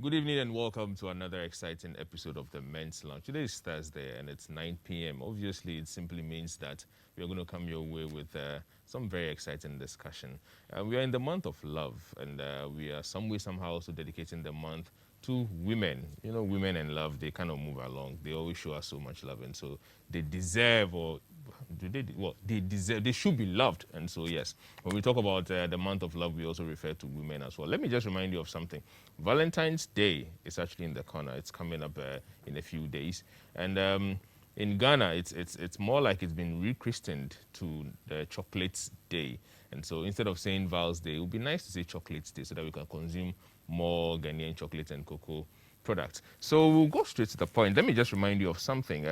Good evening and welcome to another exciting episode of the Men's Lounge. Today is Thursday and it's 9 p.m. Obviously, it simply means that we are going to come your way with some very exciting discussion. We are in the month of love and we are some way, somehow also dedicating the month to women. You know, women and love, they kind of move along. They always show us so much love, and so they deserve, or do they, well, they deserve, they should be loved. And so, yes, when we talk about the month of love, we also refer to women as well. Let me just remind you of something. Valentine's Day is actually in the corner. It's coming up in a few days. And in Ghana, it's more like it's been rechristened to the Chocolates Day. And so instead of saying Val's Day, it would be nice to say Chocolates Day so that we can consume more Ghanaian chocolate and cocoa products. So we'll go straight to the point. Let me just remind you of something.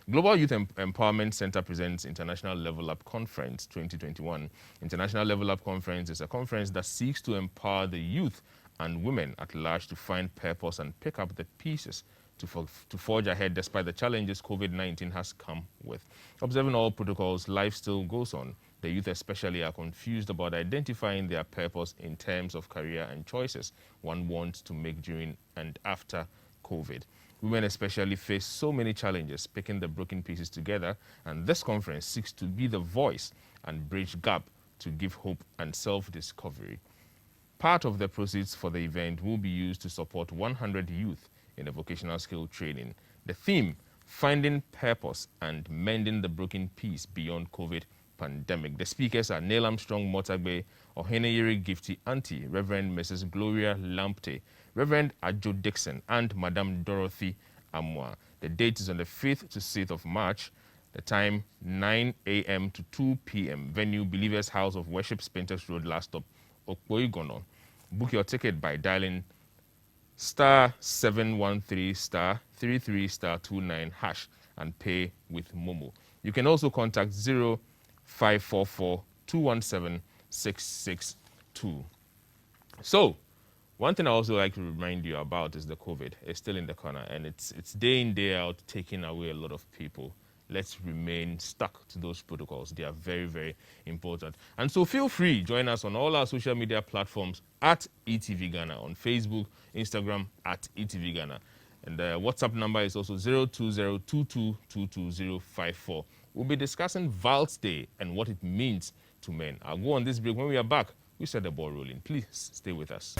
Global Youth Empowerment Center presents International Level Up Conference 2021. International Level Up Conference is a conference that seeks to empower the youth and women at large to find purpose and pick up the pieces to forge ahead despite the challenges COVID-19 has come with. Observing all protocols, life still goes on. The youth especially are confused about identifying their purpose in terms of career and choices one wants to make during and after COVID. Women especially face so many challenges picking the broken pieces together, and this conference seeks to be the voice and bridge gap to give hope and self-discovery. Part of the proceeds for the event will be used to support 100 youth in a vocational skill training. The theme, Finding Purpose and Mending the Broken Piece Beyond COVID Pandemic. The speakers are Neil Armstrong Motagbe, Oheneyere Gifty Auntie, Reverend Mrs. Gloria Lampte, Reverend Ajo Dixon, and Madam Dorothy Amwa. The date is on the 5th to 6th of March. The time, 9 a.m. to 2 p.m. Venue, Believers House of Worship, Spintex Road, last stop, Okpoigono. Book your ticket by dialing *713 *33 *29 # and pay with Momo. You can also contact 0544 217 662. So, one thing I also like to remind you about is the COVID. It's still in the corner, and it's day in, day out taking away a lot of people. Let's remain stuck to those protocols. They are very, very important. And so feel free, join us on all our social media platforms at eTVGhana, on Facebook, Instagram at eTVGhana. And the WhatsApp number is also 02022222054. We'll be discussing Val's Day and what it means to men. I'll go on this break. When we are back, we set the ball rolling. Please stay with us.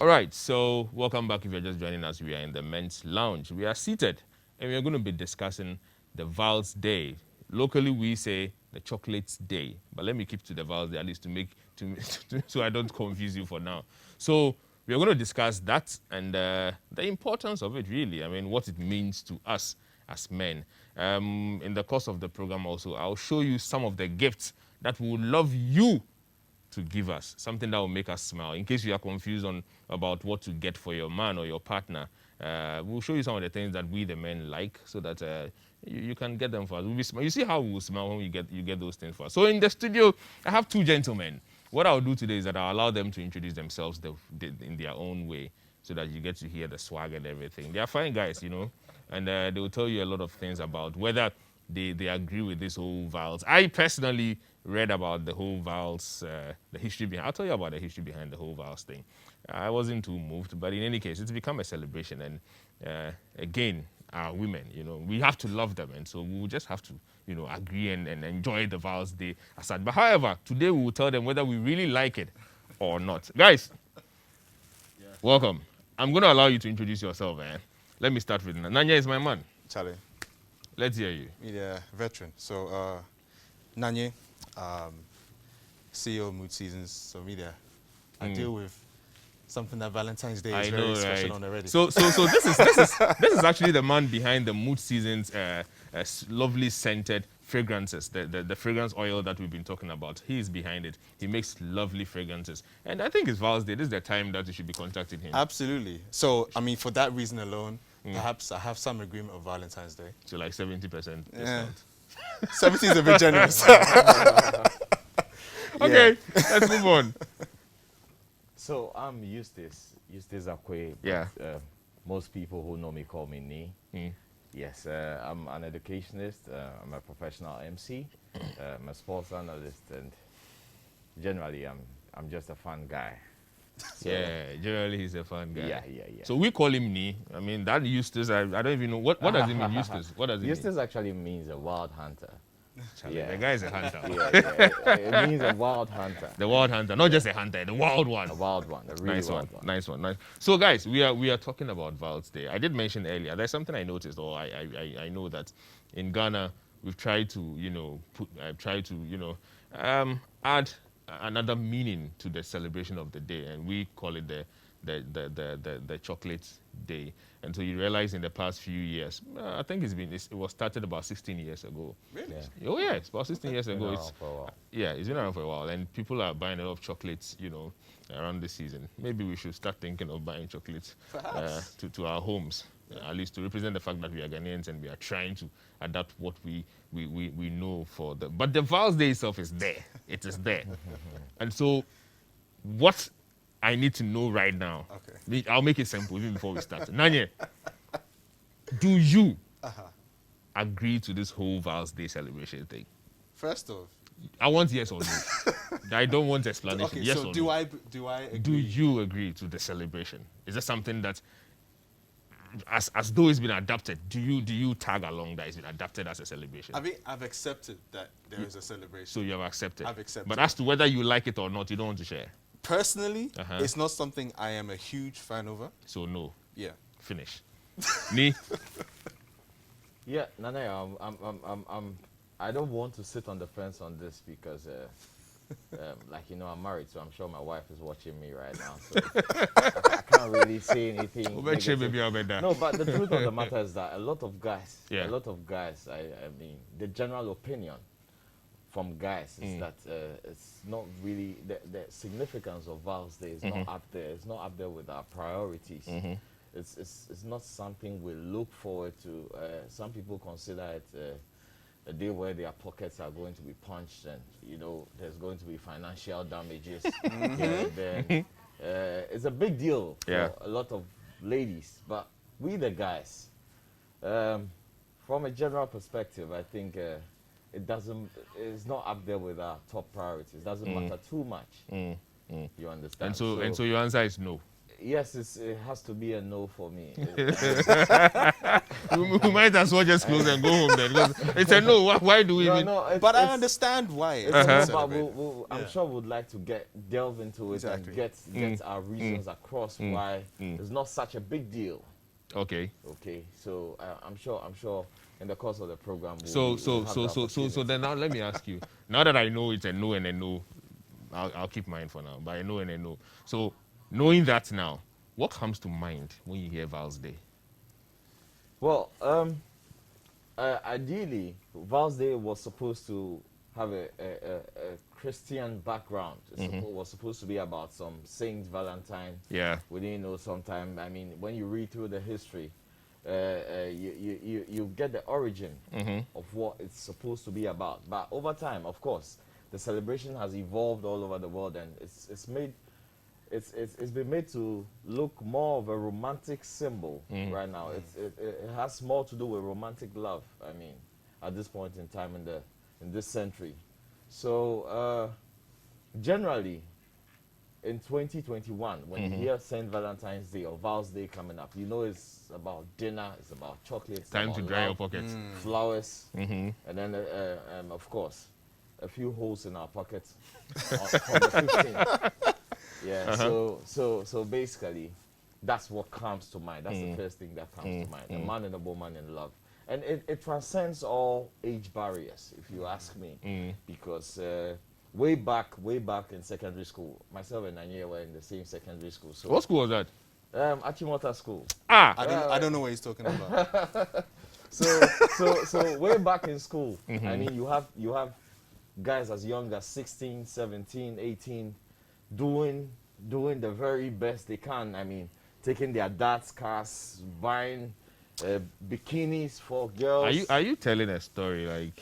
All right, so welcome back if you're just joining us. We are in the Men's Lounge. We are seated, and we are going to be discussing the Val's Day. Locally, we say the Chocolates Day, but let me keep to the Val's Day at least so I don't confuse you for now. So we are going to discuss that and the importance of it, really. I mean, what it means to us as men. In the course of the program also, I'll show you some of the gifts that we would love you to give us, something that will make us smile. In case you are confused about what to get for your man or your partner, we'll show you some of the things that we the men like, so that you can get them for us. You see how we will smile when you get those things for us. So in the studio, I have two gentlemen. What I'll do today is that I'll allow them to introduce themselves in their own way, so that you get to hear the swag and everything. They are fine guys, you know, and they will tell you a lot of things about whether they agree with this whole Val's. I personally read about the whole Val's, the history behind. I'll tell you about the history behind the whole Val's thing. I wasn't too moved, but in any case, it's become a celebration. And again, our women, you know, we have to love them, and so we will just have to, you know, agree and enjoy the Val's Day as such. But however, today we will tell them whether we really like it or not. Guys, welcome. I'm going to allow you to introduce yourself. Let me start with Nanya is my man. Charlie. Let's hear you. Media veteran. So, Nanye, CEO of Mood Seasons. So, media. I deal with something that Valentine's Day is very special on already. So this is actually the man behind the Mood Seasons lovely scented fragrances, the fragrance oil that we've been talking about. He is behind it. He makes lovely fragrances. And I think it's Val's Day. This is the time that you should be contacting him. Absolutely. So, I mean, for that reason alone, perhaps I have some agreement of Valentine's Day. So like 70% discount. 70 is a bit generous. Okay, let's move on. So I'm Eustace Akwe. Yeah. Most people who know me call me Nee. Yes, I'm an educationist. I'm a professional MC. I'm a sports analyst, and generally I'm just a fun guy. So, Yeah, generally he's a fun guy. Yeah. So we call him Ni. I mean, that Eustace, I don't even know. What does it mean, Eustace? What does it Eustace actually means a wild hunter. mean? Charlie, the guy is a hunter. It means a wild hunter. The wild hunter, not just a hunter, the wild one. A wild one, a really Nice wild one. Nice one. Nice. So, guys, we are talking about Val's Day. I did mention earlier. There's something I noticed, or I know that in Ghana we've tried to add another meaning to the celebration of the day, and we call it the chocolate day. And so you realize in the past few years, I think it was started about 16 years ago. Really? Yeah. Oh yeah, it's about 16 years Been ago. around for a while. Yeah, it's been around for a while, and people are buying a lot of chocolates, around this season. Maybe we should start thinking of buying chocolates to our homes, at least to represent the fact that we are Ghanaians and we are trying to adapt what we know for them. But the Val's Day itself is there. It is there. And so what I need to know right now, I'll make it simple even before we start. Nanye, do you agree to this whole Val's Day celebration thing? First off, I want yes or no. I don't want explanation. okay, Yes so or do no. I agree? Do you agree to the celebration? Is that something that, as though it's been adapted, do you tag along that it's been adapted as a celebration? I mean, I've accepted that there is a celebration. So you have accepted. I've accepted. But as to whether you like it or not, you don't want to share. Personally, it's not something I am a huge fan over. So no. Yeah. Finish. Ni. Yeah, Nana, I don't want to sit on the fence on this because, I'm married, so I'm sure my wife is watching me right now. So I can't really say anything. No, but the truth of the matter is that a lot of guys, I mean, the general opinion from guys is that it's not really, the significance of Val's Day is not up there. It's not up there with our priorities. It's not something we look forward to. Some people consider it a day where their pockets are going to be punched and, there's going to be financial damages. It's a big deal for a lot of ladies. But we the guys, from a general perspective, I think it's not up there with our top priorities. It doesn't matter too much. You understand? And so your answer is no. Yes, it has to be a no for me. We might as well just close and go home then. Because it's a no. Why do we even... But I understand why. I'm sure we'd like to delve into it and get our reasons across why it's not such a big deal. Okay. So I'm sure in the course of the program. So then now let me ask you. Now that I know it's a no and a no, I'll keep mine for now. But a no and a no. So knowing that now, what comes to mind when you hear Val's Day? Well, ideally, Val's Day was supposed to have a Christian background. It was supposed to be about some Saint Valentine. Yeah. We didn't know sometime. I mean, when you read through the history, you get the origin of what it's supposed to be about. But over time, of course, the celebration has evolved all over the world, and it's been made to look more of a romantic symbol right now. It has more to do with romantic love. I mean, at this point in time in this century. So generally, in 2021, when you hear St. Valentine's Day or Val's Day coming up, it's about dinner, it's about chocolates, time to dry your pockets, flowers, and then of course a few holes in our pockets from the 15th. Yeah, so basically, that's what comes to mind. That's the first thing that comes to mind. A man and a woman in love. And it transcends all age barriers, if you ask me. Because way back in secondary school, myself and Nanye were in the same secondary school. So what school was that? Achimota School. I don't know what he's talking about. So way back in school, I mean, you have guys as young as 16, 17, 18, doing the very best they can. I mean, taking their dad's cars, buying bikinis for girls. Are you telling a story like?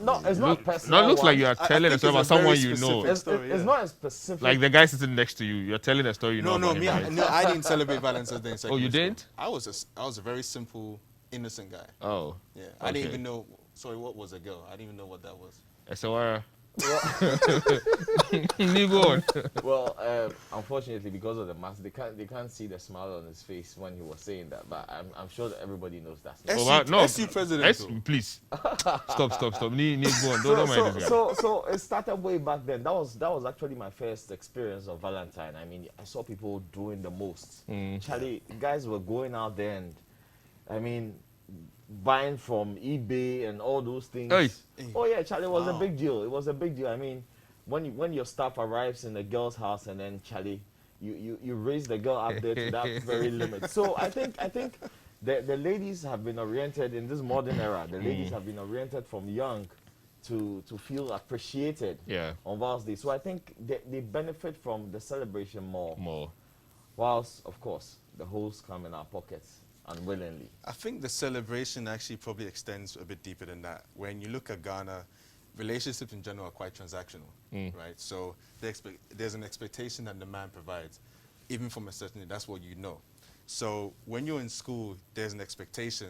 No, it's not personal. No, it looks like you are telling a story about someone you know. It's not a specific. Like the guy sitting next to you, you're telling a story you know. No, I didn't celebrate Valentine's Day in secondary school. Oh, you didn't? I was a very simple, innocent guy. Oh. Yeah, I didn't even know. Sorry, what was a girl? I didn't even know what that was. So Go on. Well, unfortunately, because of the mask, they can't see the smile on his face when he was saying that. But I'm sure that everybody knows that's not. SU president. Please stop. Go on. Don't mind this guy. So it started way back then. That was actually my first experience of Valentine. I mean, I saw people doing the most. Charlie, guys were going out there and, I mean, buying from eBay and all those things. Hey. Oh yeah, Charlie, it was a big deal. It was a big deal. I mean, when your stuff arrives in the girl's house and then Charlie, you raise the girl up there to that very limit. So I think the ladies have been oriented in this modern era. The ladies have been oriented from young to feel appreciated on Val's Day. So I think they benefit from the celebration more. Whilst, of course, the holes come in our pockets unwillingly. I think the celebration actually probably extends a bit deeper than that. When you look at Ghana, relationships in general are quite transactional, right? So there's an expectation that the man provides, even from a certain age. That's what you know. So when you're in school, there's an expectation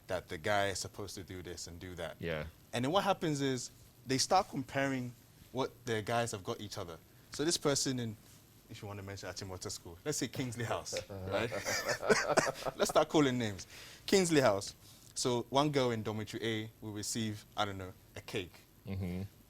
that the guy is supposed to do this and do that. Yeah. And then what happens is they start comparing what their guys have got each other. So this person in, if you want to mention Achimota School, let's say Kingsley House, right? Let's start calling names. Kingsley House. So one girl in dormitory A will receive, I don't know, a cake.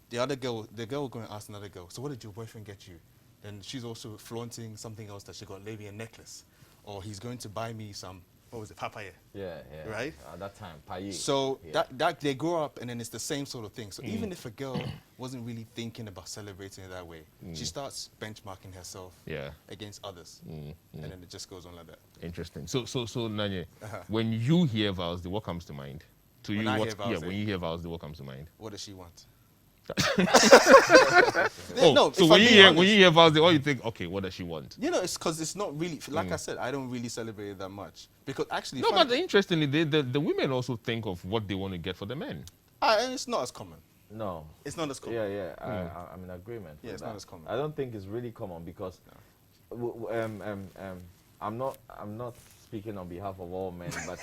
The girl will go and ask another girl, so what did your boyfriend get you? Then she's also flaunting something else that she got, maybe a necklace. Or he's going to buy me some, what was it, papaya? Yeah. Right? At that time, paye. So that they grow up and then it's the same sort of thing. So even if a girl wasn't really thinking about celebrating it that way, she starts benchmarking herself against others. And then it just goes on like that. Interesting. So Nanye, when you hear Val's Day, what comes to mind? To When you, I what? hear Val's Yeah, Day. when you hear Val's Day, what comes to mind? What does she want? So when you hear Val's Day, what you think? Okay, what does she want? You know, it's because it's not really, like I said, I don't really celebrate it that much. Because actually... No, but interestingly, the women also think of what they want to get for the men. And it's not as common. No. It's not as common. Yeah. I'm in agreement. Yeah, with it's that. not as common. I don't think it's really common because I'm not speaking on behalf of all men, but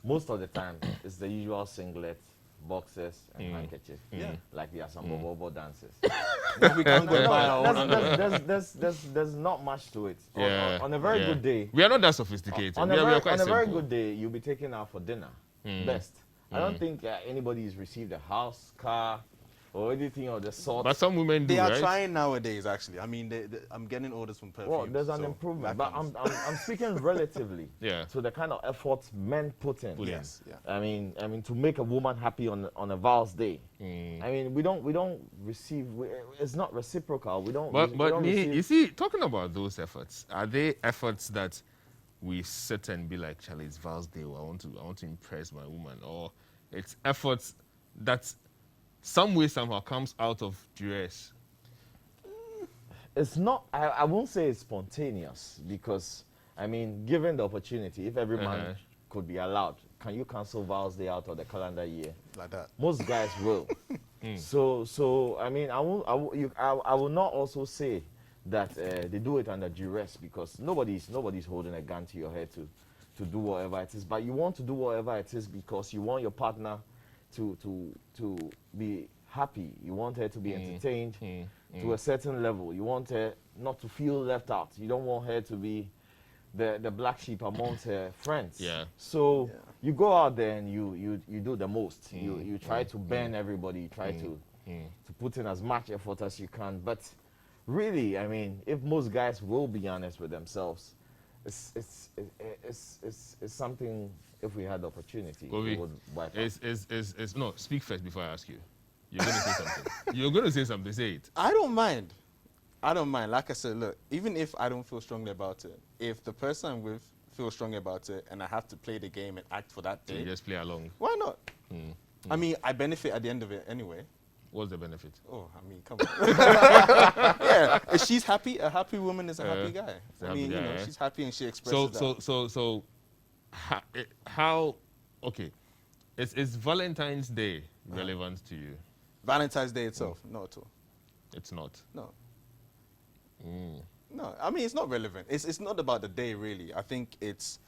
most of the time it's the usual singlet, boxers, and handkerchief. Yeah. Like there are some bobo dances. We can't go and buy our own. There's not much to it. Yeah. On a very good day. We are not that sophisticated. On we are quite a very simple. good day, you'll be taken out for dinner. Best. I don't think anybody's received a house, car, or anything of the sort. But some women do, They are right? trying nowadays, actually. I mean, I'm getting orders from perfume. Well, there's an so improvement, that but comes. I'm speaking relatively Yeah. to the kind of efforts men put in. Yes, yeah. I mean, to make a woman happy on a Val's Day. I mean, we don't receive. It's not reciprocal. We don't. But we don't receive. you see, talking about those efforts, are they efforts that we sit and be like, Charlie, it's Val's Day, I want to impress my woman, or it's efforts that some way somehow comes out of duress? It's not. I won't say it's spontaneous because I mean, given the opportunity, if every man could be allowed, can you cancel Val's Day out of the calendar year? Like that. Most guys will. So I mean, I will not also say that they do it under duress because nobody's holding a gun to your head to do whatever it is. But you want to do whatever it is because you want your partner to be happy. You want her to be entertained to a certain level. You want her not to feel left out. You don't want her to be the black sheep amongst her friends. Yeah. So you go out there and you do the most. You try to bend everybody. You try to put in as much effort as you can. But really, I mean, if most guys will be honest with themselves, it's something. If we had the opportunity, we would wipe out. No, speak first before I ask you. You're going to say something. You're going to say something. Say it. I don't mind. Like I said, look, even if I don't feel strongly about it, if the person I'm with feels strongly about it and I have to play the game and act for that day, You just play along. why not? I mean, I benefit at the end of it anyway. What's the benefit? Oh, I mean, come on. Yeah, if she's happy, a happy woman is a happy guy. I mean, you know, she's happy and she expresses that. So, how? Okay, is Valentine's Day relevant to you? Valentine's Day itself, not at all. It's not. No. No, I mean, it's not relevant. It's not about the day, really. I think it's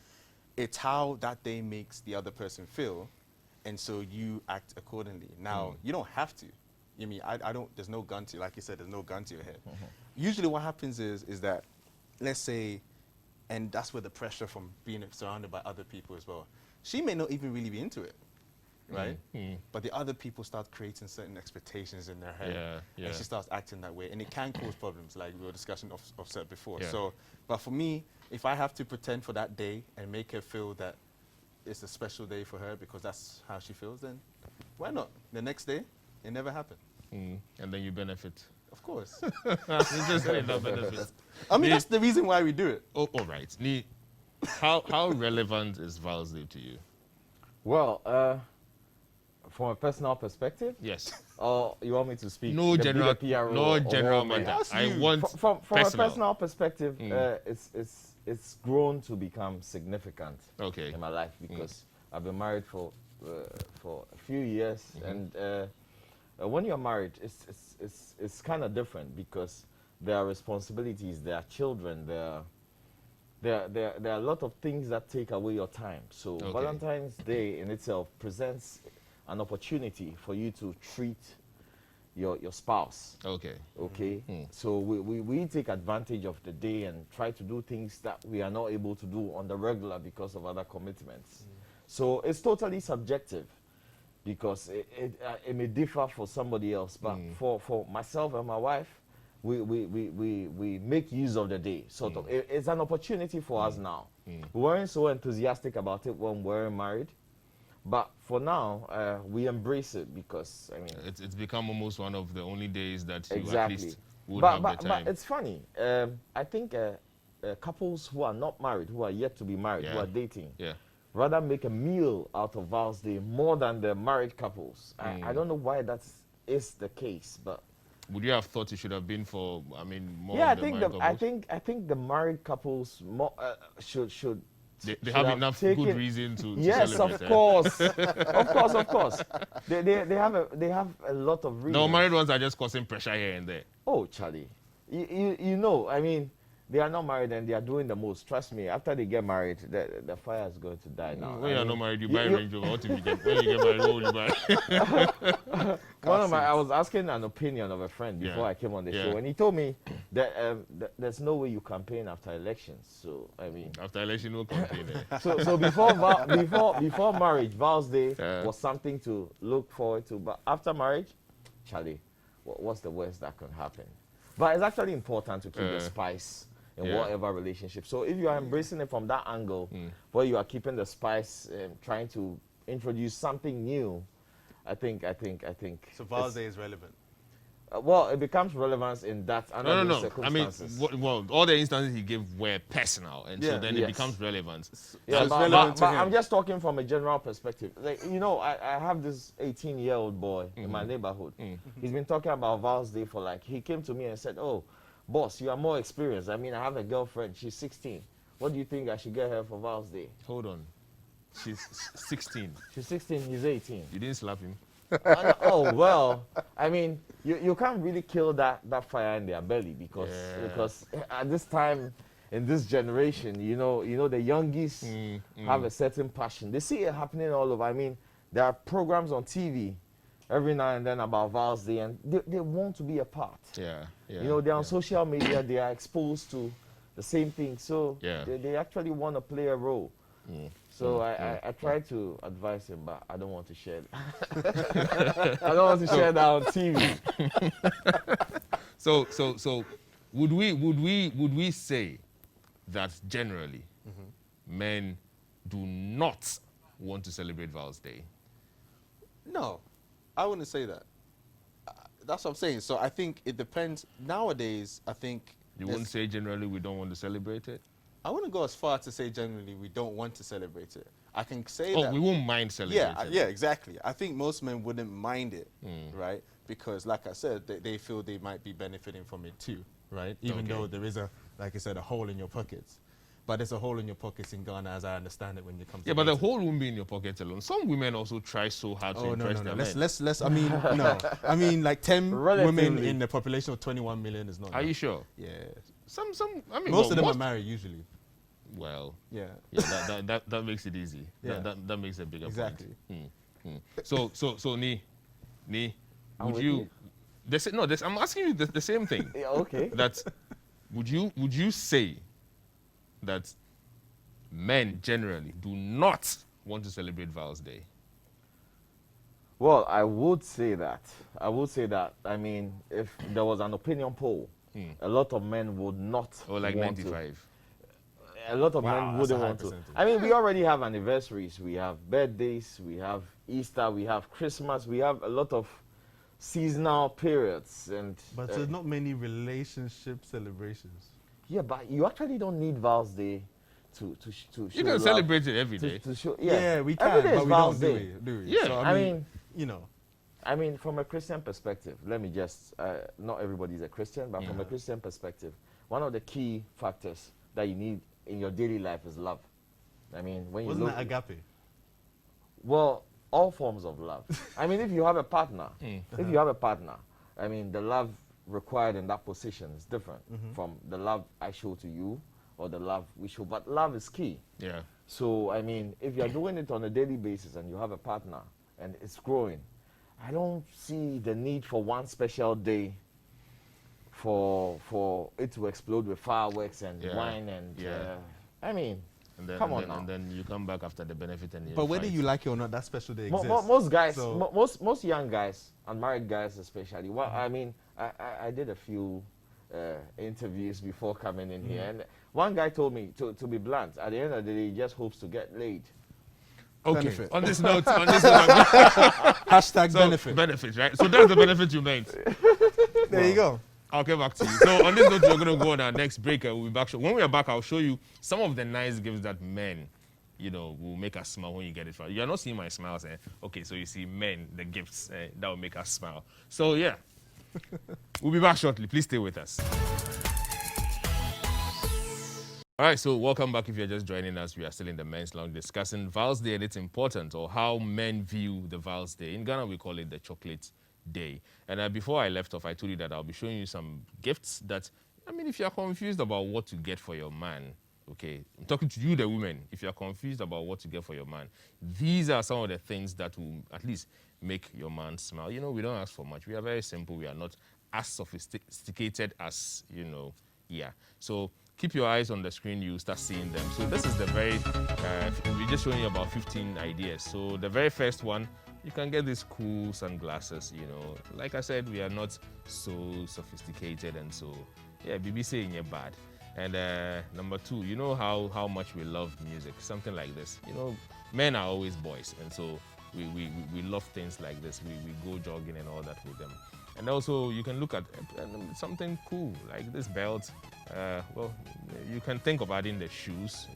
how that day makes the other person feel, and so you act accordingly. Now, you don't have to, I don't, there's no gun to, like you said, there's no gun to your head. Usually what happens is that, let's say, and that's where the pressure from being surrounded by other people as well. She may not even really be into it, right? But the other people start creating certain expectations in their head. And she starts acting that way. And it can cause problems, like we were discussing offset before. So, but for me, if I have to pretend for that day and make her feel that it's a special day for her because that's how she feels, then why not? The next day, it never happened. And then you benefit. Of course. You just end up benefit. I mean, that's the reason why we do it. Oh, all right. Ni, how relevant is Val's Day to you? Well, from a personal perspective, Yes. or you want me to speak? No the general, bigger PRO no or general what? matter. Ask I you. want From a personal. personal perspective, it's grown to become significant Okay. in my life because I've been married for a few years, and when you're married, it's kind of different because there are responsibilities, there are children, there are a lot of things that take away your time. So Okay. Valentine's Day in itself presents an opportunity for you to treat your spouse. Okay. Okay, so we take advantage of the day and try to do things that we are not able to do on the regular because of other commitments. So it's totally subjective because it may differ for somebody else, but for myself and my wife, we make use of the day. Sort of, it's an opportunity for us now. We weren't so enthusiastic about it when we were married. But for now, we embrace it because, I mean... It's become almost one of the only days that you Exactly. at least would have the time. But it's funny. I think couples who are not married, who are yet to be married, who are dating, rather make a meal out of Val's Day more than the married couples. I don't know why that is the case, but... Would you have thought it should have been for, I mean, more Yeah, of the married couples? I think the married couples should They have enough good reason to yes, celebrate. of course. Of course. They have a lot of reasons. The married ones are just causing pressure here and there. Oh, Charlie. You know, I mean, they are not married and they are doing the most. Trust me, after they get married, the fire is going to die now. When you're not married, you buy a Range Rover. What if you get, when you get married, what will you buy? I was asking an opinion of a friend before I came on the show, and he told me that there's no way you campaign after elections. So I mean, After election, no campaign. so before marriage, Val's Day was something to look forward to. But after marriage, Charlie, what's the worst that can happen? But it's actually important to keep the spice in whatever relationship. So if you are embracing it from that angle, where you are keeping the spice, trying to introduce something new, I think. So Val's Day is relevant. Well, it becomes relevant in that under those No. I mean, circumstances. all the instances he gave were personal, and so then it Yes. becomes relevant. Yeah, it's but relevant to him. I'm just talking from a general perspective. Like, you know, I have this 18-year-old boy in my neighborhood. He's been talking about Val's Day for like, he came to me and said, "Oh, boss, you are more experienced. I mean, I have a girlfriend. She's 16. What do you think I should get her for Val's Day?" Hold on. She's 16. She's 16, he's 18. You didn't slap him? Oh, well, I mean, you can't really kill that fire in their belly because at this time, in this generation, you know the youngies have a certain passion. They see it happening all over. I mean, there are programs on TV every now and then about Val's Day, and they want to be a part. Yeah. You know, they're on social media, they are exposed to the same thing, so they actually want to play a role. So I try to advise him, but I don't want to share it. I don't want to share that on TV. So would we say that generally men do not want to celebrate Val's Day? No, I wouldn't say that. That's what I'm saying. So I think it depends. Nowadays, I think... You wouldn't say generally we don't want to celebrate it? I wouldn't go as far to say generally we don't want to celebrate it. I can say that... Oh, we won't mind celebrating it. Yeah, exactly. I think most men wouldn't mind it, right? Because, like I said, they feel they might be benefiting from it too, right? Even though there is like I said, a hole in your pockets. But there's a hole in your pockets in Ghana, as I understand it, when you come to... Yeah, but the hole won't be in your pocket alone. Some women also try so hard to impress their men. Let's, I mean, no. I mean, like 10 Relatively. women in the population of 21 million is not... Are you sure? Yeah. I mean, Most of them are married, usually. Well, Yeah. that makes it easy. Yeah. That makes a bigger Exactly. point. So Ni, I'm would with you I'm asking you the same thing. Yeah, okay. That would you say that men generally do not want to celebrate Val's Day? Well, I would say that. I mean, if there was an opinion poll, a lot of men would not Or like want 95? to. A lot of Wow, men that's a wouldn't high want to. percentage. I mean, we already have anniversaries, we have birthdays, we have Easter, we have Christmas, we have a lot of seasonal periods, and But there's not many relationship celebrations. yeah, but you actually don't need Val's Day to show You can love, celebrate it every day. to show, Yeah, we Every can, day but is we Val's don't, Day. do we? Yeah, So, I mean, you know. I mean, from a Christian perspective, let me just, not everybody's a Christian, but from a Christian perspective, one of the key factors that you need in your daily life is love. I mean, when you Wasn't look, that agape? well, all forms of love. I mean, if you have a partner, I mean, the love required in that position is different from the love I show to you or the love we show, but love is key. Yeah. So, I mean, if you're doing it on a daily basis and you have a partner and it's growing, I don't see the need for one special day for it to explode with fireworks and Yeah. wine and, Yeah. I mean, And then, come on and then, now. and then you come back after the benefit and you But whether fight. you like it or not, that special day exists. Most guys, So- most young guys, unmarried guys especially. Well, I mean, I did a few interviews before coming in here, and one guy told me, to be blunt, at the end of the day, he just hopes to get laid. Okay. Benefit. On this note, Hashtag so, benefit. benefit, right? So that's the benefit you meant. There you go. I'll get back to you. So on this note, we're going to go on our next break and we'll be back. When we are back, I'll show you some of the nice gifts that men, will make us smile when you get it. You're not seeing my smiles. Okay, so you see men, the gifts that will make us smile. So yeah, we'll be back shortly. Please stay with us. All right, so welcome back. If you're just joining us, we are still in the men's lounge discussing Val's Day and its importance, or how men view the Val's Day. In Ghana, we call it the chocolate day. And before I left off, I told you that I'll be showing you some gifts that, if you're confused about what to get for your man, okay, I'm talking to you, the women, if you're confused about what to get for your man, these are some of the things that will at least make your man smile. We don't ask for much. We are very simple. We are not as sophisticated as, yeah. So keep your eyes on the screen, you start seeing them. So this is the very, we're just showing you about 15 ideas. So the very first one, you can get these cool sunglasses, Like I said, we are not so sophisticated, and so, yeah, BBC ain't yet bad. And number two, you know how much we love music, something like this. Men are always boys, and so we love things like this. We go jogging and all that with them. And also, you can look at something cool, like this belt. Well, you can think of adding the shoes,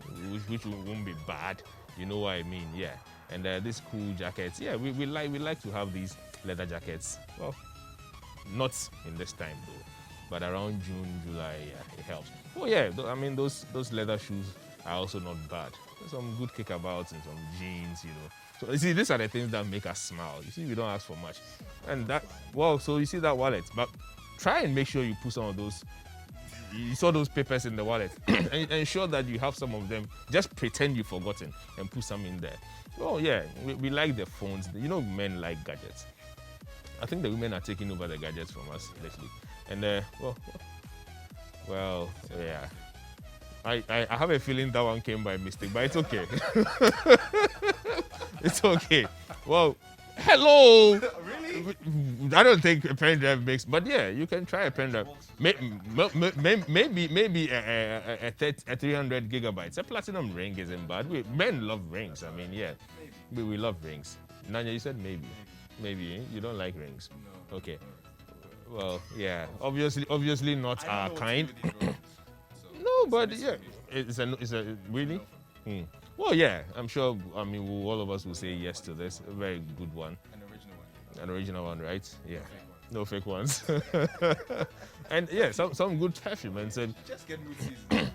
which won't be bad. You know what I mean? Yeah. And these cool jackets. Yeah, we like to have these leather jackets. Well, not in this time though, but around June, July, yeah, it helps. Oh yeah, those leather shoes are also not bad. There's some good kickabouts and some jeans, So you see, these are the things that make us smile. You see, we don't ask for much. And so you see that wallet, but try and make sure you put some of those. You saw those papers in the wallet, and ensure that you have some of them. Just pretend you've forgotten and put some in there. Oh yeah, we like the phones. Men like gadgets. I think the women are taking over the gadgets from us lately. And well, yeah. I have a feeling that one came by mistake, but it's okay. It's okay. Well, hello. Really? I don't think a pen drive makes, but yeah, you can try a pen drive. Maybe a 300 gigabytes. A platinum ring isn't bad. Men love rings. Yeah, we love rings. Nanya, you said maybe. Maybe you don't like rings. No. Okay. Well, yeah. Obviously not our kind. No, but yeah, it's a really. Well, yeah, I'm sure. All of us will say yes to this. A very good one. An original one, right? Yeah. No fake ones. And yeah, some good perfume and said. Just get new season.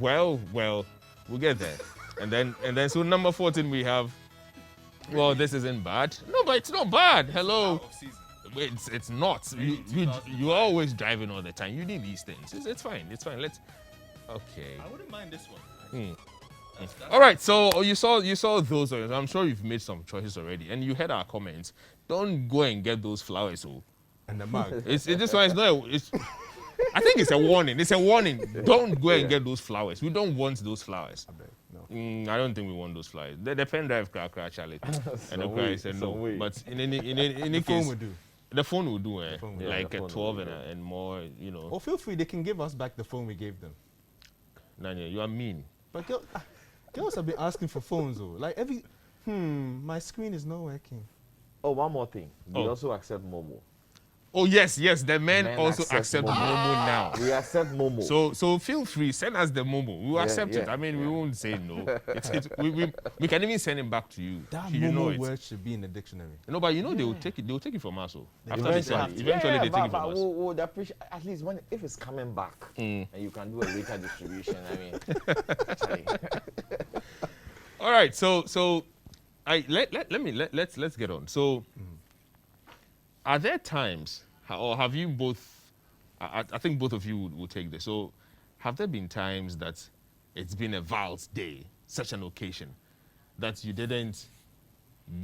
Well, we'll get there. And then so number 14 we have. Well, this isn't bad. No, but it's not bad. Hello. It's not. You're always driving all the time. You need these things. It's fine. It's fine. Okay. I wouldn't mind this one. All right. So you saw those. I'm sure you've made some choices already, and you heard our comments. Don't go and get those flowers. And the mug. This one is not. I think it's a warning. It's a warning. Don't go and get those flowers. We don't want those flowers. I bet. No. I don't think we want those flowers. The pen drive crack Charlie. And the guy said no. But in any The case, phone would do. the phone will do. phone will Like do. a The phone 12 will do. and more. You know. Or feel free. They can give us back the phone we gave them. Nanya, you are mean. But girls have been asking for phones though. Like my screen is not working. Oh, one more thing. We Oh. also accept Momo. Oh yes. The men Men also accept accept Momo. Momo now. We accept Momo. So feel free, send us the Momo. We will accept it. yeah, I mean, we won't say no. We can even send it back to you. That you know Momo it. word should be in the dictionary. No, but you know they will take it. They will take it from us. So after they send it, Eventually, eventually they take it but from us. we would appreciate at least if it's coming back and you can do a later distribution. I mean, actually. All right. So let's get on. So are there times, or have you both? I think both of you would take this. So have there been times that it's been a Val's Day, such an occasion, that you didn't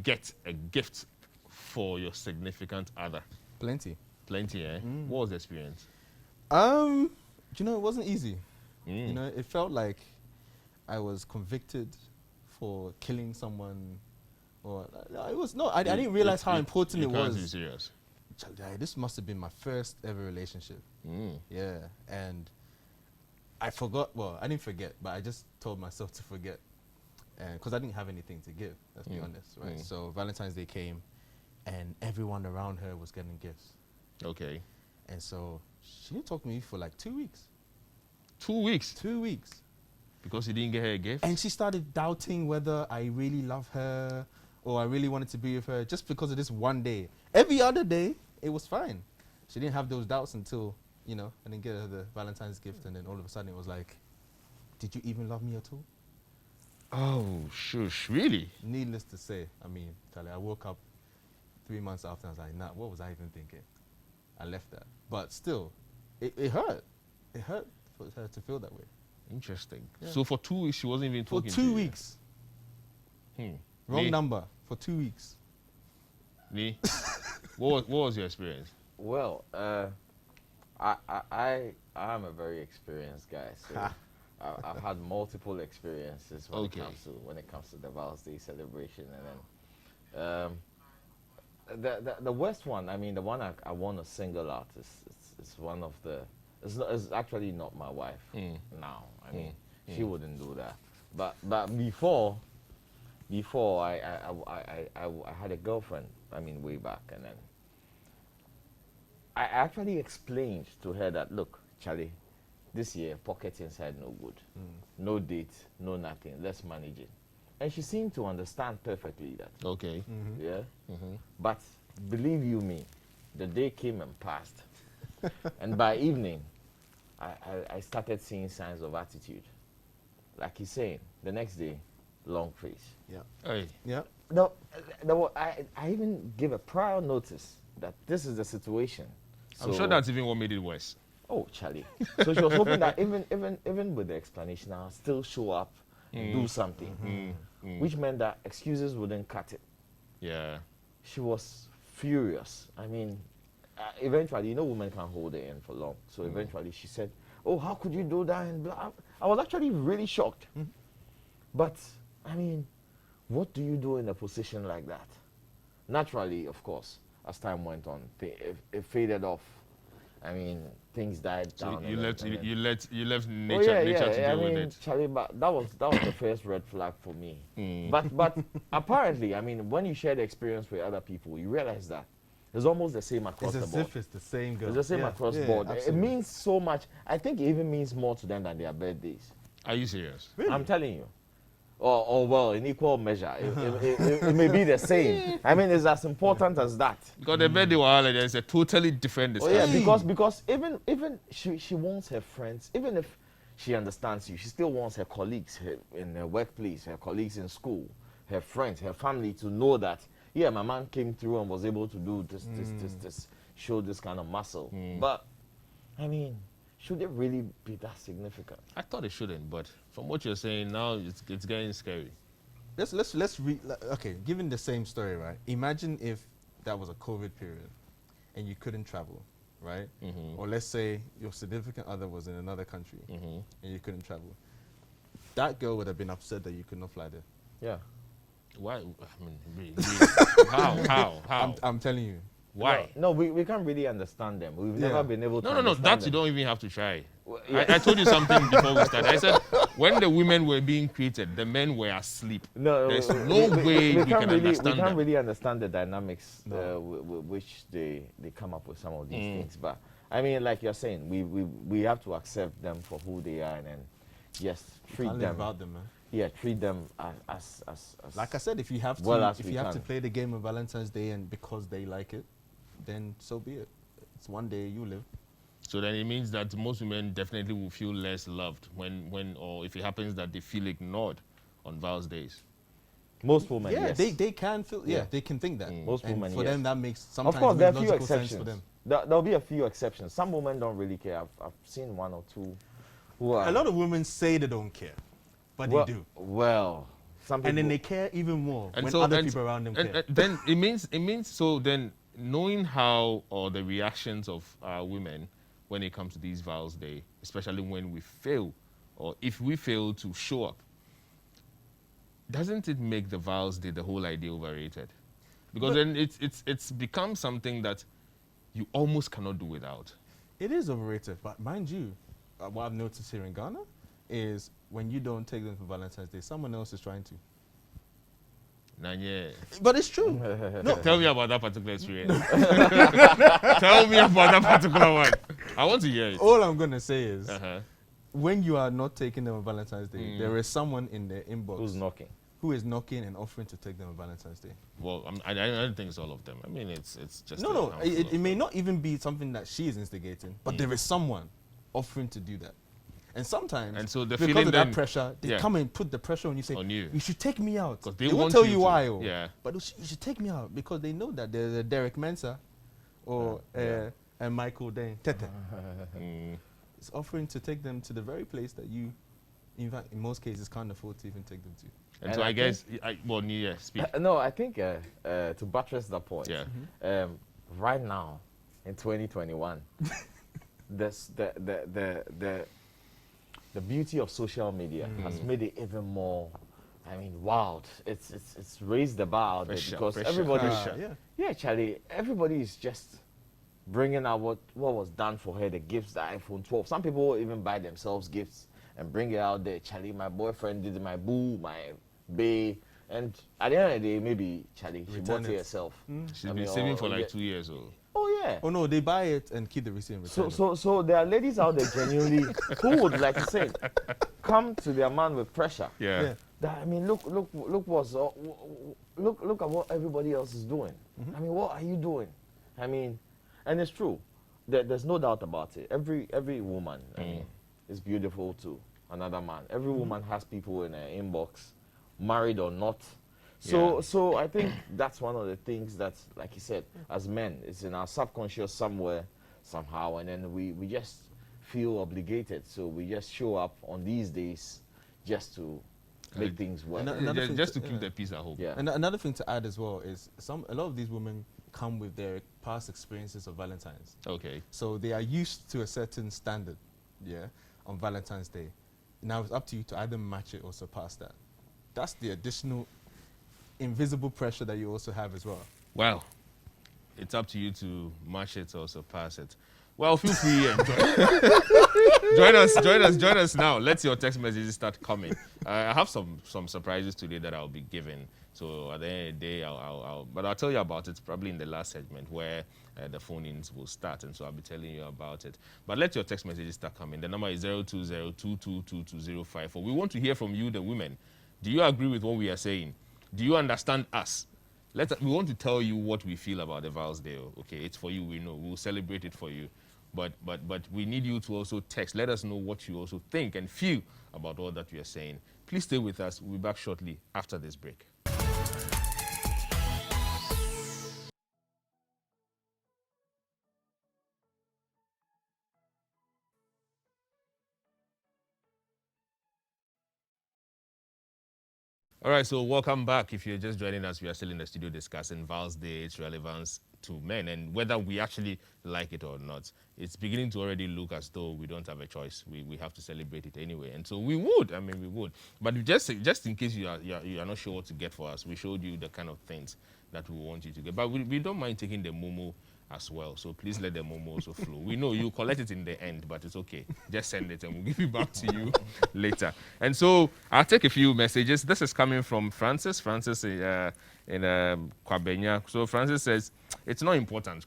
get a gift for your significant other? Plenty. Plenty, eh? What was the experience? You know, it wasn't easy. Mm. You know, it felt like I was convicted for killing someone, or it was no. I didn't realize how important it You can't was. be serious. This must have been my first ever relationship. Mm. Yeah, and I forgot. Well, I didn't forget, but I just told myself to forget, and because I didn't have anything to give. Let's be honest, right? So Valentine's Day came, and everyone around her was getting gifts, Okay. and so she didn't talk to me for like 2 weeks. 2 weeks 2 weeks. because you didn't get her a gift. And she started doubting whether I really love her or I really wanted to be with her just because of this one day. Every other day, it was fine. She didn't have those doubts until, I didn't get her the Valentine's gift. And then all of a sudden it was like, did you even love me at all? Oh, shush, really? Needless to say, Charlie, I woke up 3 months after and I was like, nah, what was I even thinking? I left that. But still, it hurt. It hurt for her to feel that way. Interesting. Yeah. So for 2 weeks, she wasn't even For talking to 2 you? weeks. Hmm. Wrong Lee? number. For 2 weeks. Lee, what was your experience? Well, I'm a very experienced guy, so I've had multiple experiences when it comes to the Val's Day celebration, and then the worst one. The one I want to single out is one of the. It's actually not my wife now. She wouldn't do that. But before I had a girlfriend. Way back, and then I actually explained to her that, look, Charlie, this year pocket inside no good, no date, no nothing. Let's manage it. And she seemed to understand perfectly that. Okay. Yeah. But believe you me, the day came and passed, and by evening, I started seeing signs of attitude. Like he's saying, the next day, long face. Yeah. Hey. Yeah. No, I even gave a prior notice that this is the situation. I'm sure that's even what made it worse. Oh, Charlie. So she was hoping that even with the explanation, I'll still show up, do something, which meant that excuses wouldn't cut it. Yeah. She was furious. Eventually, women can't hold it in for long. So eventually she said, oh, how could you do that? And blah. I was actually really shocked. But, what do you do in a position like that? Naturally, of course, as time went on, it faded off. Things died So down. you left nature Oh, nature to deal with it. Charlie, but that was the first red flag for me. But apparently, when you share the experience with other people, you realize that it's almost the same across It's the as board. if it's the same girl. It's the same across the board. It Absolutely. means so much. I think it even means more to them than their birthdays. Are you serious? Really? I'm telling you. Or well, in equal measure. It may be the same. It's as important as that. Because the birthday was is a totally different Oh discussion. yeah, because even she wants her friends, even if she understands you, she still wants her colleagues in her workplace, her colleagues in school, her friends, her family to know that, yeah, my man came through and was able to do this, show this kind of muscle. But, should it really be that significant? I thought it shouldn't, but from what you're saying now, it's getting scary. Let's read. Okay, given the same story, right? Imagine if that was a COVID period, and you couldn't travel, right? Mm-hmm. Or let's say your significant other was in another country Mm-hmm. and you couldn't travel. That girl would have been upset that you could not fly there. Yeah. Why? I mean, really? How? I'm telling you. Why? No, we can't really understand them. We've Yeah. never been able to No. understand That them. you don't even have to try. Well, yeah. I told you something before we started. I said when the women were being created, the men were asleep. No, There's no way we can understand we can't them. really understand the dynamics No. which they come up with some of these things. But I mean, like you're saying, we have to accept them for who they are and then just treat Can't live them. without them, man. Yeah, treat them as Like I said, if you have to, well as if we you have to can. play the game of Valentine's Day and because they like it, then so be it. It's one day you live. So then it means that most women definitely will feel less loved when or if it happens that they feel ignored on Val's days. Most women, Yeah, yes. they can feel. Yeah, Yeah. they can think that. Most And women, for yes. them, that makes sometimes Of course, there are makes few logical sense exceptions. for them. There'll be a few exceptions. Some women don't really care. I've seen one or two who are A lot of women say they don't care, but well, they do. Well, some people And then they care even more And when so other and- people around them care. and then it means so then knowing how or the reactions of women when it comes to these Val's Day, especially when we fail or if we fail to show up, doesn't it make the Val's Day the whole idea overrated? Because then it's become something that you almost cannot do without. It is overrated, but mind you, what I've noticed here in Ghana is when you don't take them for Valentine's Day, someone else is trying to. Nanye. But it's true. No, tell me about that particular experience. Tell me about that particular one. I want to hear it. All I'm gonna say is, Uh-huh. when you are not taking them on Valentine's Day, there is someone in their inbox who's knocking. who is knocking and offering to take them on Valentine's Day. Well, I don't think it's all of them. I mean, it's just No, a no, handful it of may them. not even be something that she is instigating, but there is someone offering to do that. And sometimes, And so the because feeling of that then- pressure, they yeah. come and put the pressure on you. Say, On you. should take me out. 'Cause they won't want tell you you to. why. Oh, Yeah. but you should take me out because they know that there's a Derek Mensah or and Michael Dane Tete Mm. is offering to take them to the very place that you, in fact, in most cases, can't afford to even take them to. And And so I I guess, well, New Year, speak. No, I think to buttress that point, Yeah. right now in 2021, the beauty of social media has made it even more. I mean, wild. It's raised the bar out there Pressure, because pressure, everybody, pressure. yeah, Charlie, everybody is just bringing out what was done for her, the gifts, the iPhone 12. Some people even buy themselves gifts and bring it out there. Charlie, my boyfriend did my boo, my bae, and at the end of the day, maybe Charlie, she Return bought it it. herself. She's I been mean, saving or- for like yeah. 2 years old. Oh yeah. Oh no, they buy it and keep the receipt and return it. So there are ladies out there genuinely who would like to say, come to their man with pressure. Yeah. Yeah. That, I mean, look what's look at what everybody else is doing. I mean, what are you doing? I mean, and it's true. There's no doubt about it. Every woman, I mean, is beautiful to another man. Every woman has people in her inbox, married or not. So Yeah. so I think that's one of the things that, like you said, as men, it's in our subconscious somewhere, somehow, and then we just feel obligated. So we just show up on these days just to make things work. And another thing Just to- to keep yeah. the peace at home. Yeah. And another thing to add as well is a lot of these women come with their past experiences of Valentine's. Okay. So they are used to a certain standard, on Valentine's Day. Now it's up to you to either match it or surpass that. That's the additional invisible pressure that you also have as well. Well, it's up to you to match it or surpass it. Well, feel free and join us now. Let your text messages start coming. I have some surprises today that I'll be giving. So at the end of the day, but I'll tell you about it probably in the last segment where the phone-ins will start, and so I'll be telling you about it. But let your text messages start coming. The number is 020-2222-054. We want to hear from you, the women. Do you agree with what we are saying? Do you understand us? We want to tell you what we feel about the Val's Day. Okay, it's for you, we know. We'll celebrate it for you. But we need you to also text. Let us know what you also think and feel about all that we are saying. Please stay with us. We'll be back shortly after this break. All right, so welcome back. If you're just joining us, we are still in the studio discussing Val's Day, its relevance to men, and whether we actually like it or not. It's beginning to already look as though we don't have a choice. We have to celebrate it anyway, and so we would. I mean, we would. But just in case you are not sure what to get for us, we showed you the kind of things that we want you to get. But we don't mind taking the momo as well. So please let the momo also flow. We know you collect it in the end, but it's okay. Just send it and we'll give it back to you later. And so I'll take a few messages. This is coming from Francis. Francis in Kwabenya. So Francis says, it's not important.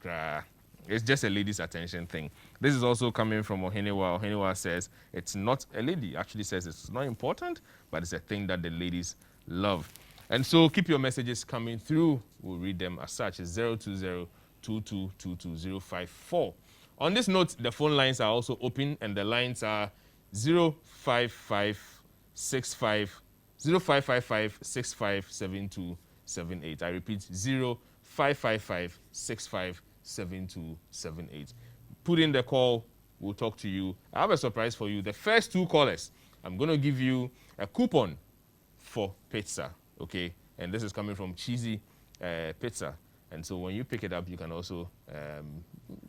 It's just a lady's attention thing. This is also coming from Ohenewa. Ohenewa says, it's not, a lady actually says it's not important, but it's a thing that the ladies love. And so keep your messages coming through. We'll read them as such. It's 020-2222-054. On this note, the phone lines are also open, and the lines are 05565 0555-657278. I repeat, 0555-657278. Put in the call. We'll talk to you. I have a surprise for you. The first 2 callers, I'm going to give you a coupon for pizza, okay? And this is coming from Cheesy Pizza. And so when you pick it up, you can also,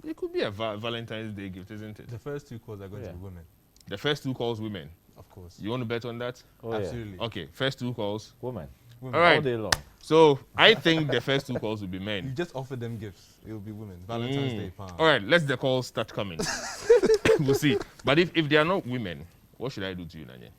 it could be a Valentine's Day gift, isn't it? The first 2 calls are going to be women. The first 2 calls, women. Of course. You want to bet on that? Oh, Absolutely. Okay, first 2 calls. Woman. All right. All day long. So I think the first 2 calls will be You men. just offer them gifts. It will be women. Valentine's Day, pound. All right, let the calls start coming. We'll see. But if they are not women, what should I do to you, Nanye?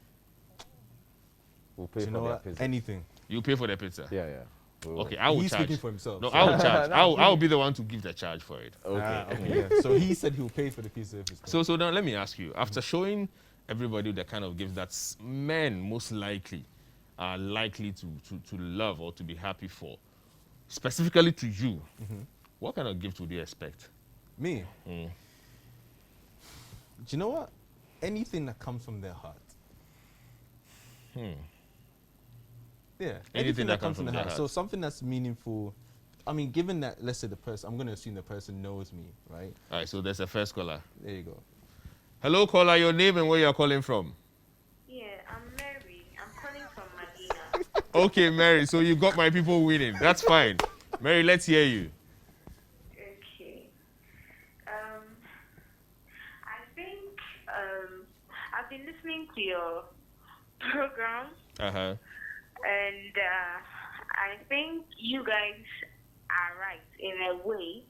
We'll pay You for know their what? pizza. Anything. You pay for the pizza? Yeah. We will. Okay, I will He's charge. speaking for himself. No, so- I will charge. I will be the one to give the charge for it. Okay. Okay, yeah. So he said he will pay for the pizza if it's So now let me ask you, after showing everybody the kind of gifts that men most likely are likely to love or to be happy for, specifically to you, what kind of gift would you expect? Me? Do you know what? Anything that comes from their heart. Yeah. Anything that comes from their heart. So something that's meaningful. I mean, given that, let's say the person, I'm going to assume the person knows me, right? All right, so there's a first caller. There you go. Hello, caller, your name and where you're calling from. Yeah, I'm Mary. I'm calling from Medina. Okay, Mary, so you got my people winning. That's fine. Mary, let's hear you. Okay. I think I've been listening to your program, Uh-huh. and I think you guys are right in a way,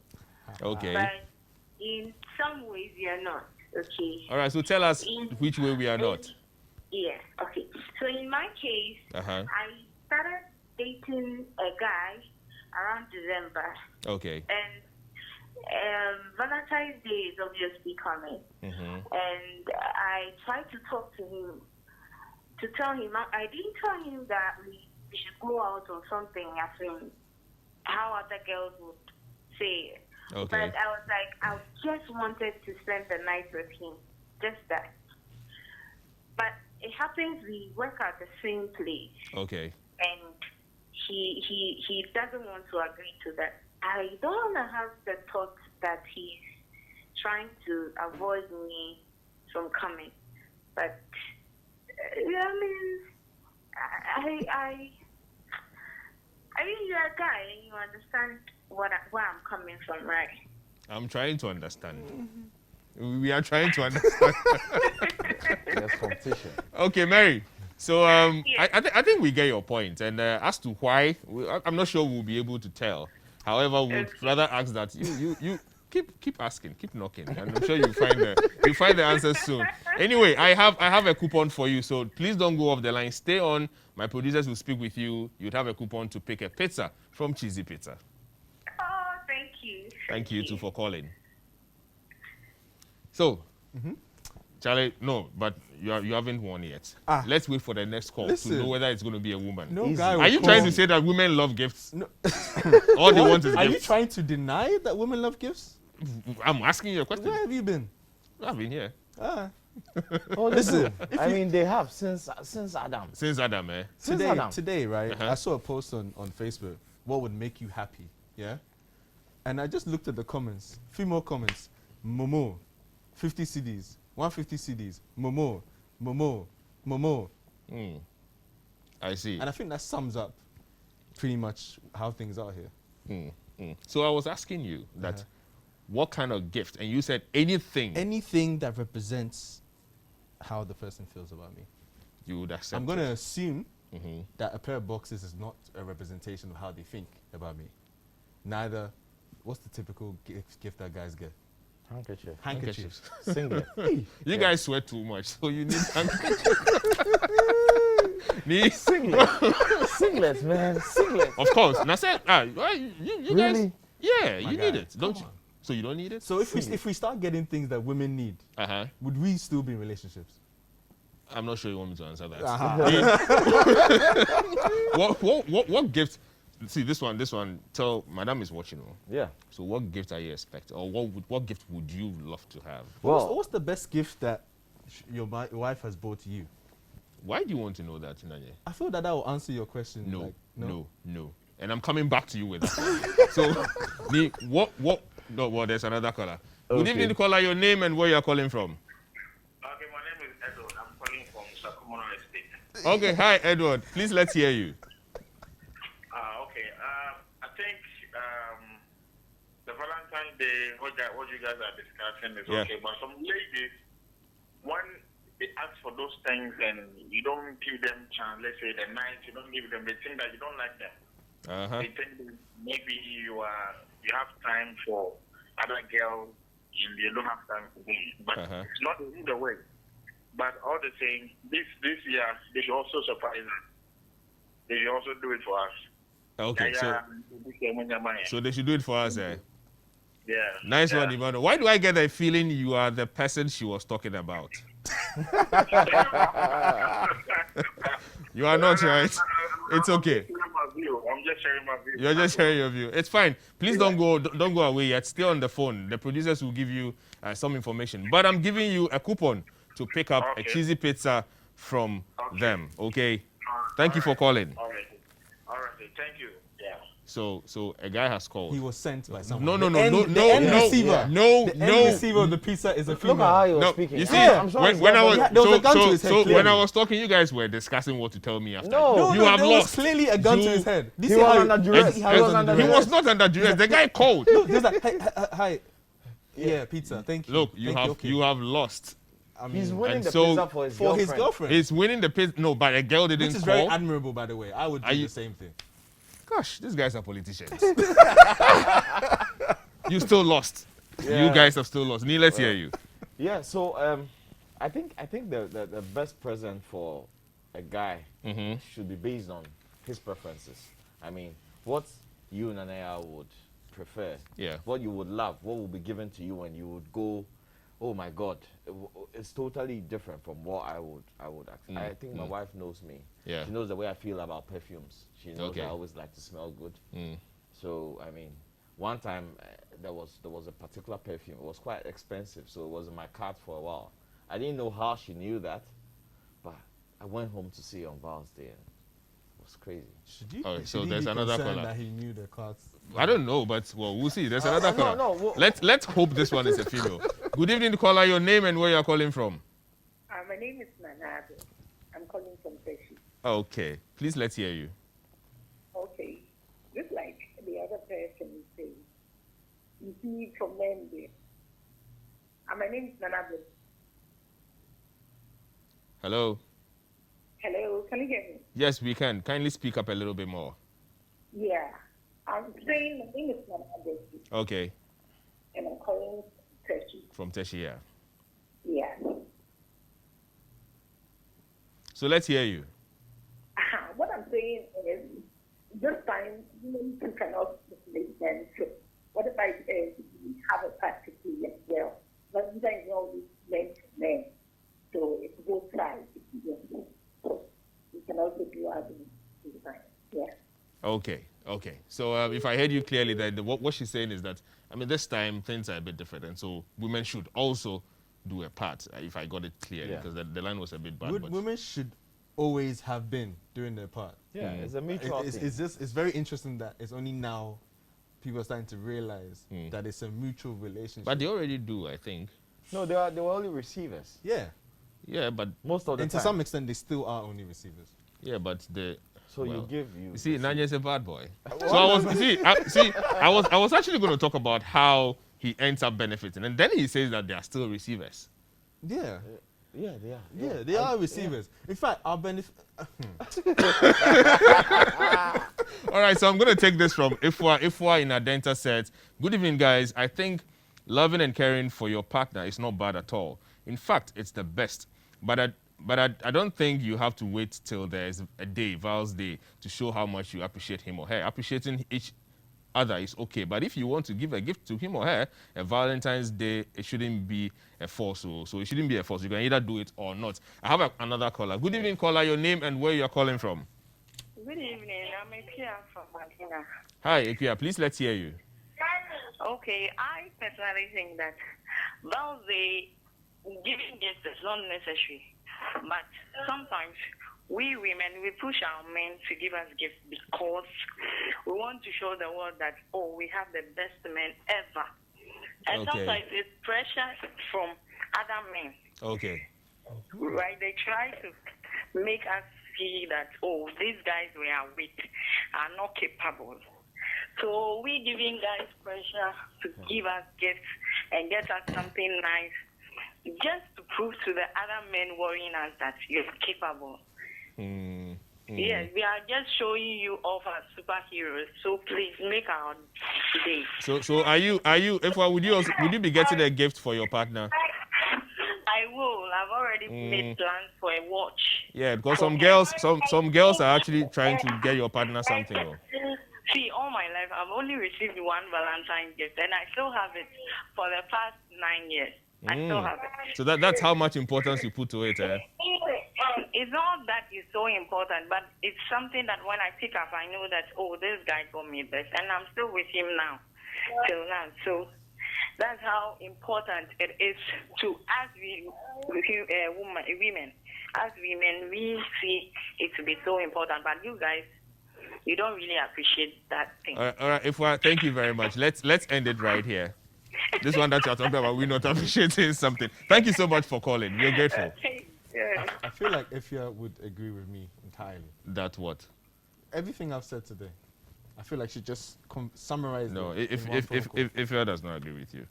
Okay. but in some ways you're not. Okay. All right, so tell us which way we are not. Yeah. Okay. So in my case, Uh-huh. I started dating a guy around December. Okay. And Valentine's Day is obviously coming. And I tried to talk to him, to tell him, I didn't tell him that we should go out or something, as in how other girls would say it. Okay. But I was like, I just wanted to spend the night with him, just that. But it happens we work at the same place. Okay. And he doesn't want to agree to that. I don't want to have the thought that he's trying to avoid me from coming. But I mean, I mean, you're a guy and you understand where I'm coming from, right? I'm trying to understand. We are trying to understand. There's competition. Okay, Mary. So Yeah. I think we get your point. And as to why, I'm not sure we'll be able to tell. However, we'd rather ask that you keep asking, keep knocking, and I'm sure you'll find the answers soon. Anyway, I have a coupon for you, so please don't go off the line. Stay on. My producers will speak with you. You'd have a coupon to pick a pizza from Cheesy Pizza. Oh, thank you. Thank you too for calling. So, Charlie, no, but you haven't won yet. Let's wait for the next call Listen. to know whether it's going to be a woman. No Easy. guy will Are you call trying me. to say that women love gifts? No. All they want is Are you gifts. trying to deny that women love gifts? I'm asking you a question. Where have you been? I've been here Oh, Listen, I mean, they have since Adam. since Adam, eh? Since Adam. Today, right? Uh-huh. I saw a post on Facebook. What would make you happy? Yeah. And I just looked at the comments. 3 more comments. Momo, 50 CDs, 150 CDs. Momo, Momo, Momo. I see. And I think that sums up pretty much how things are here. So I was asking you that what kind of gift? And you said anything. Anything that represents how the person feels about me. You would accept. I'm going to assume Mm-hmm. that a pair of boxes is not a representation of how they think about me. Neither, what's the typical gift that guys get? Handkerchief. Handkerchiefs. Singlet. You guys sweat too much, so you need handkerchiefs. Singlet. Singlets, man. Singlets. Of course. And I said, you guys, Really? yeah, My you guy, need it, don't come you? on. So you don't need it? So if we start getting things that women need, would we still be in relationships? I'm not sure you want me to answer that. What gift? See, this one. Tell Madam is watching. Yeah. So what gift are you expecting, or what gift would you love to have? Well, What's the best gift that your wife has bought to you? Why do you want to know that, Nanye? I feel that will answer your question. No, like, no. And I'm coming back to you with that. So, what? No, well, there's another caller. Good Okay. evening, caller. Your name and where you're calling from? Okay, my name is Edward. I'm calling from Sakumono Estate. Okay, hi, Edward. Please, let's hear you. Okay. I think the Valentines Day, what you guys are discussing is Yeah. okay, but some ladies, when they ask for those things and you don't give them chance, let's say the night, you don't give them, they think that you don't like them. They think that maybe you have time for other girls and you don't have time for them. But it's not the way. But all the same, this year they should also surprise us. They should also do it for us. Okay, so they should do it for us, eh? Yeah. Nice one, Imano. Why do I get a feeling you are the person she was talking about? You are not, right? It's okay. I'm just sharing my view. You're just sharing your view. It's fine. Please don't go away yet. Stay on the phone. The producers will give you some information. But I'm giving you a coupon to pick up a cheesy pizza from them. Okay? Thank you for calling. All right. Thank you. Yeah. So a guy has called. He was sent by someone. No. The end receiver of the pizza is a female. look at how he was No, speaking. you see, I'm sorry, when I was there was a gun to his head, so when clearly. I was talking, you guys were discussing what to tell me after. No. you have there was lost. clearly a gun to his head. He was under duress. He He was not under duress. The guy called. He was like, hi. Yeah, pizza. Thank you. Look, Thank you have lost. I mean, He's winning And the so- pizza for his for his girlfriend. girlfriend. He's winning the pizza. No, but a girl didn't Which is call. very admirable, by the way. I would do you- the same thing. Gosh, these guys are politicians. You still lost. Yeah. You guys have still lost. Neil, let's hear you. Yeah, so I think the best present for a guy should be based on his preferences. I mean, what you and Anaya would prefer, Yeah. what you would love, what would be given to you when you would go, oh my God, it's totally different from what I would ask. I think my wife knows me. Yeah. She knows the way I feel about perfumes. She knows Okay. I always like to smell good. So I mean, one time there was a particular perfume. It was quite expensive, so it was in my cart for a while. I didn't know how she knew that, but I went home to see her on Val's Day, and it was crazy. Should you? Alright, so should he there's be another concerned caller. that he knew the cards. I don't know, but well, we'll see. There's another caller. no, Let's hope this one is a female. Good evening, caller. Your name and where you're calling from. My name is Nanabe. I'm calling from Teshi. Okay. Please, let's hear you. Okay. Just like the other person is saying, you see from men there. My name is Nanabe. Hello. Hello, can you hear me? Yes, we can. Kindly speak up a little bit more. Yeah. I'm saying my name is Nanabe. Okay. And I'm calling Teshi. From Teshia. Yeah. So let's hear you. What I'm saying is, this time, you cannot make them true. What if we have a practice as well? But you guys always men to men. So it's both sides. You can also do other design. Yeah. Okay. So if I heard you clearly, that what she's saying is that, I mean, this time things are a bit different, and so women should also do a part, if I got it clearly, Yeah. because the line was a bit bad. But Women should always have been doing their part. Yeah, it's a mutual thing. It's very interesting that it's only now people are starting to realize that it's a mutual relationship. But they already do, I think. No, they were only receivers. yeah, Yeah, but Most of the and time. to some extent, they still are only receivers. Yeah, but So well, you give you see, Nanya's a bad boy. What? So I was actually going to talk about how he ends up benefiting, and then he says that they are still receivers. Yeah. Yeah, they are. Yeah, they are receivers. In fact, our benefit. All right, so I'm going to take this from Ifwa in Adenta said, good evening, guys. I think loving and caring for your partner is not bad at all. In fact, it's the best. But I don't think you have to wait till there's a day, Val's Day, to show how much you appreciate him or her. Appreciating each other is okay. But if you want to give a gift to him or her, a Valentine's Day, it shouldn't be a force. So it shouldn't be a force. You can either do it or not. I have another caller. Good evening, caller. Your name and where you're calling from. Good evening. I'm Ekia from Martina. Hi, Ekia. Please let's hear you. Okay, I personally think that birthday giving gifts is not necessary. But sometimes we women, we push our men to give us gifts because we want to show the world that, oh, we have the best men ever. And sometimes it's pressure from other men. Okay. Right? They try to make us see that, oh, these guys we are weak, are not capable. So we giving guys pressure to give us gifts and get us something nice just to prove to the other men worrying us that you're capable. Yes, we are just showing you off as superheroes. So please make our day. So are you if would you be getting a gift for your partner? I will. I've already made plans for a watch. Yeah, because some girls are actually trying to get your partner something. See, all my life I've only received one Valentine's gift, and I still have it for the past 9 years. I still have it. So that's how much importance you put to it, eh? It's not that it's so important, but it's something that when I pick up, I know that, oh, this guy got me this, and I'm still with him now, till now. So that's how important it is to, as women, as women, we see it to be so important, but you guys, you don't really appreciate that thing. All right. Thank you very much. Let's end it right here. This one that you're talking about, we're not appreciating something. Thank you so much for calling. We're grateful. I feel like Ifya would agree with me entirely. That what? Everything I've said today. I feel like she just summarized No, it. if Ifya does not agree with you.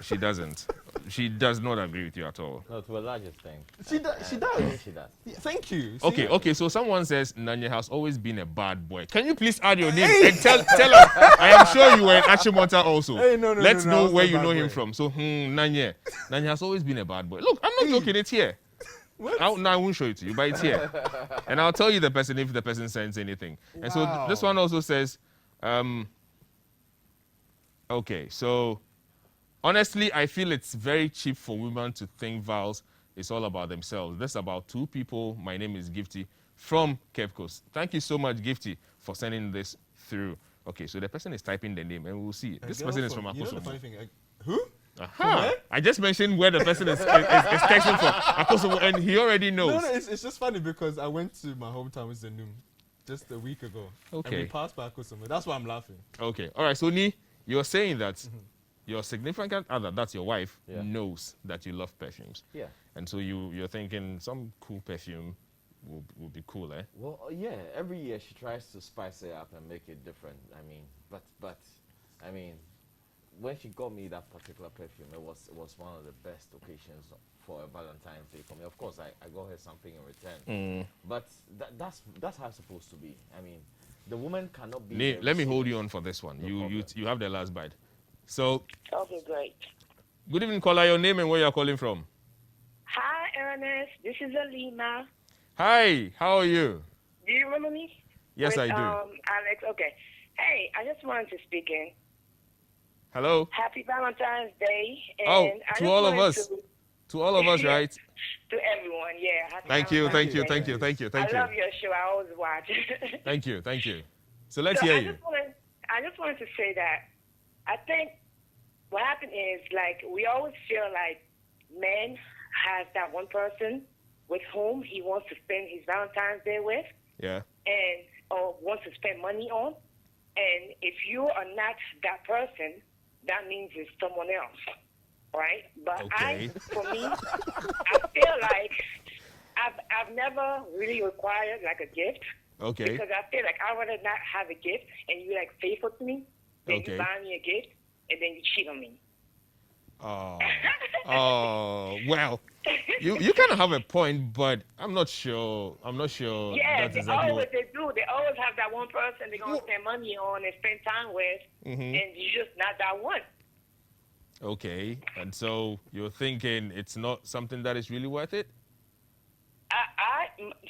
She doesn't. She does not agree with you at all. No, to a large extent. She does. She does. Yeah, thank you. Okay. So someone says Nanya has always been a bad boy. Can you please add your name and tell us? I am sure you were in Achimota also. Hey, no, Let's know where you know boy. him from. So Nanya has always been a bad boy. Look, I'm not joking. It's here. I won't show it to you, but it's here. And I'll tell you the person if the person sends anything. And so this one also says, okay, so honestly, I feel it's very cheap for women to think vows is all about themselves. This is about two people. My name is Gifty from Cape Coast. Thank you so much, Gifty, for sending this through. Okay, so the person is typing the name, and we'll see. This person is from Akosomo. You know the funny thing? Who? I just mentioned where the person is texting from Akosomo, and he already knows. No, it's just funny because I went to my hometown with Zenum just a week ago. Okay. And we passed by Akosomo. That's why I'm laughing. Okay. All right. So, Ni, you're saying that your significant other, that's your wife, Yeah. knows that you love perfumes. Yeah. And so you're thinking some cool perfume will be cool, eh? Well, yeah. Every year she tries to spice it up and make it different. I mean, but I mean, when she got me that particular perfume, it was one of the best occasions for a Valentine's Day for me. Of course, I got her something in return, but that's how it's supposed to be. I mean, the woman cannot be. Let me hold you on for this one. You have the last bite. So. Okay, great. Good evening, caller. Your name and where you're calling from? Hi, Ernest. This is Alina. Hi. How are you? Do you remember me? Yes, I do. Alex. Okay. Hey, I just wanted to speak in. Hello. Happy Valentine's Day. And to all of us. To all of us, right? To everyone, yeah. Thank you. Valentine's Day. I love your show. I always watch. Thank you. So let's hear you. I just wanted to say that I think what happened is, like, we always feel like men has that one person with whom he wants to spend his Valentine's Day with. Yeah. Or wants to spend money on. And if you are not that person, that means it's someone else, right? But okay. for me, I feel like I've never never really required like a gift. Okay. Because I feel like I would rather not have a gift and you like faithful to me than Okay. you buy me a gift and then you cheat on me. Well, you kind of have a point, but I'm not sure. Yeah, that's exactly what. they do. They always have that one person they're gonna spend money on and spend time with, and you're just not that one. Okay, and so you're thinking it's not something that is really worth it?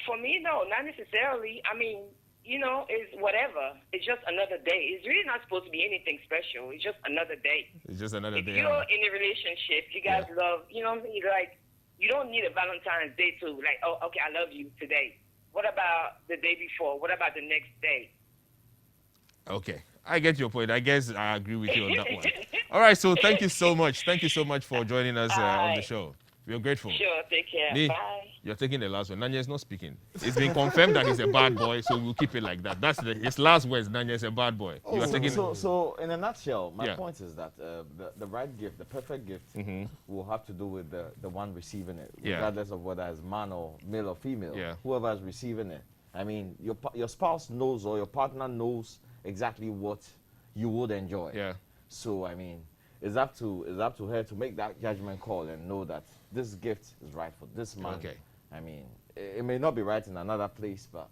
For me, no, not necessarily. I mean, it's whatever. It's just another day. It's really not supposed to be anything special. It's just another day. It's just another day. If you're in a relationship, you guys love, you know what I mean? Like, you don't need a Valentine's Day to, like, oh, okay, I love you today. What about the day before? What about the next day? Okay, I get your point. I guess I agree with you on that one. All right, so thank you so much. Thank you so much for joining us on the show. We're grateful. Sure, take care. Nee, Bye. you're taking the last one. Nanya is not speaking. It's been confirmed that he's a bad boy, so we'll keep it like that. That's his last words. Nanya is a bad boy. You are taking. So in a nutshell, my point is that the right gift, the perfect gift, will have to do with the one receiving it, regardless of whether it's man or male or female. Yeah. Whoever is receiving it. I mean, your spouse knows or your partner knows exactly what you would enjoy. Yeah. So I mean, it's up to her to make that judgment call and know that this gift is right for this man. Okay. I mean, it may not be right in another place, but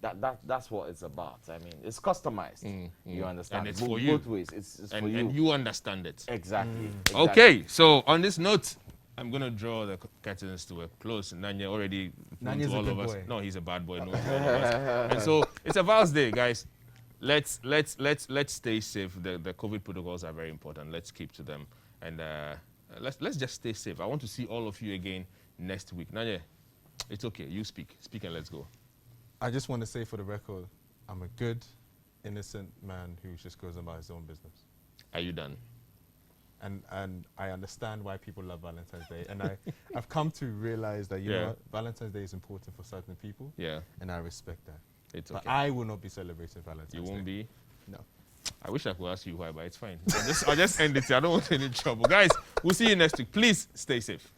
that's what it's about. I mean, it's customized. You understand? And it's for you. Both ways. It's for you. And you understand it. Exactly. Okay, so on this note, I'm going to draw the curtains to a close. Nanya already proved to all of us. No, he's a bad boy. No, to all of us. And so it's a Val's Day, guys. Let's stay safe. The COVID protocols are very important. Let's keep to them. And let's just stay safe. I want to see all of you again next week. Nanya, it's okay. You speak. Speak and let's go. I just want to say for the record, I'm a good, innocent man who just goes about his own business. Are you done? And I understand why people love Valentine's Day. And I've come to realize that, you know what, Valentine's Day is important for certain people. Yeah. And I respect that. It's okay. But I will not be celebrating Valentine's Day. You won't be? No. I wish I could ask you why, but it's fine. I'll just end it here. I don't want any trouble. Guys, we'll see you next week. Please stay safe.